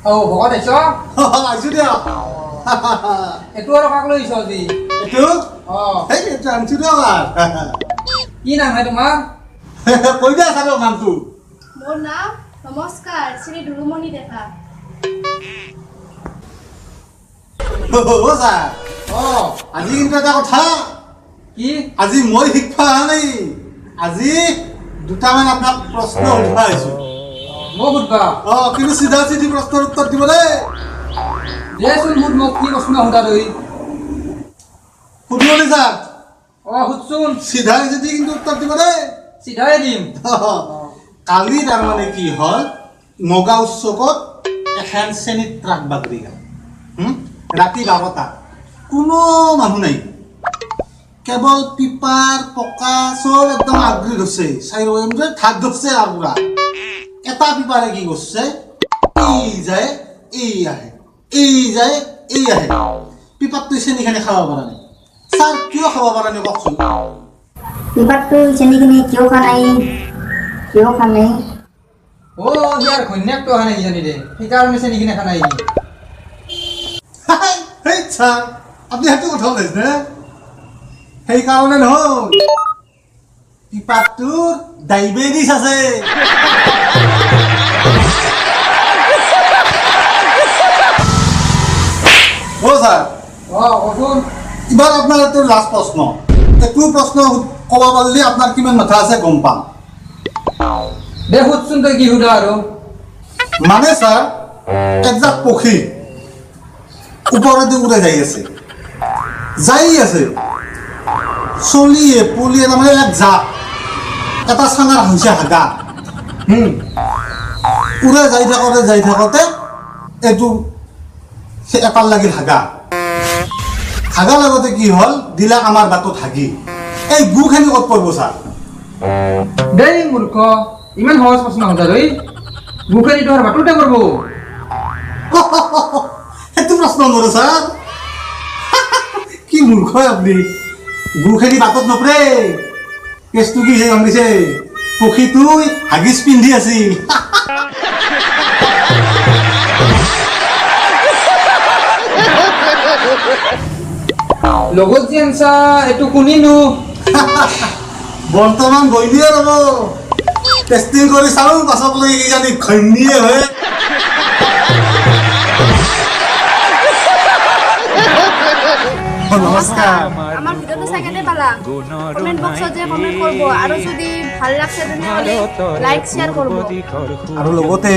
ভকত আহিছ আহিছো দিয়ক এইটো আৰু কাক লৈ আহিছ আজি এইটো অ এইটো আনিছো দিয়ক কি নাম হয় তোমাৰ কৈ দিয়া চাব নামটো মোৰ নাম নমস্কাৰ শ্ৰী দুৰুমণি ডেকা ছাৰ আজি কিন্তু এটা কথা কি আজি মই শিক্ষা অহা নাই আজি দুটামান আপোনাক প্ৰশ্ন সুধিব আহিছো মোক সুধবা কিন্তু চিধা চিধি প্ৰশ্নৰ উত্তৰ দিব দেই দেচোন সুধ মোক কি প্ৰশ্ন সুধা তই সুধিবনি ছাৰ সুধচোন চিধা চিধি কিন্তু উত্তৰ দিব দেই চিধাই দিম কালি তাৰমানে কি হ'ল নগাঁও চকত এখন শ্ৰেণীত ট্ৰাক বাগৰি গ'ল ৰাতি 12টা কোনো মানুহ নাই কেৱল পিপাৰ পকা চব একদম আগ্ৰি ধৰছে চাই ধাক ধৰছে আৰু পুৰা এটা পিপাৰে কি কৰিছে এই যায় এই আহে এই যায় এই আহে পিপাৰটো চেনিখিনি খাব পৰা নাই ছাৰ কিয় খাব পৰা নাই কওকচোন পিপাৰটো চেনিখিনি কিয় খোৱা নাই ইয়াৰ ঘৈণীয়েকটো অহা নাই কিজানি দে সেইকাৰণে চেনিখিনি খা নাই সেই ছাৰ আপুনি সেইটো কথা ওলাইছে সেইকাৰণে নহয় পিপাৰটোৰ ডায়েবেটিছ আছে ছাৰ কচোন এবাৰ আপোনাৰ এইটো লাষ্ট প্ৰশ্ন এইটো প্ৰশ্ন ক'ব পাৰিলে আপোনাৰ কিমান মাথা আছে গম পাম দে সুধচোন তই কি সুধা আৰু মানে ছাৰ একজাক পক্ষী ওপৰেদি উৰাই যাই আছে চলিয়ে পলিয়ে তাৰমানে এক জাক এটা চাঙাৰ হৈছে হাগা উৰাই যাই থাকোঁতে এইটো এটাৰ লাগিল হাগা লগতে কি হ'ল দিলাক আমাৰ বাটত হাগি এই গুখিনি ক'ত পৰিব ছাৰ দেই মূৰ্খ ইমান সহজ প্ৰশ্ন সুধা তই মুখেদি তোহাৰ বাটতে কৰিব সেইটো প্ৰশ্ন নৰো ছাৰ কি মূৰ্খ আপুনি গুখিনি বাটত নপৰে কেছটো কি গম পাইছে পক্ষীটো হাগিজ পিন্ধি আছিল লগত যে আনছা এইটো কোনিনো বৰ্তমান গৈলিয়ে ৰ'ব টেষ্টিং কৰি চাওঁ পাছত লৈ কিজানি ঘৈণীয়ে হয় নমস্কাৰ আমাৰ ভিডিওটা সেকেন্ডে পালা কমেন্ট বক্সত যে কমেন্ট কৰব আৰ যদি ভাল লাগছে তেনেহলে লাইক শেয়াৰ কৰব আৰু লগতে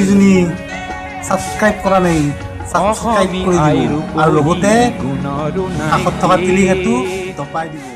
যোনি ছাবস্ক্ৰাইব কৰা নাই ছাবস্ক্ৰাইব কৰি দিব আৰু লগতে কাষত থকা তিলিঘাটো দবাই দিব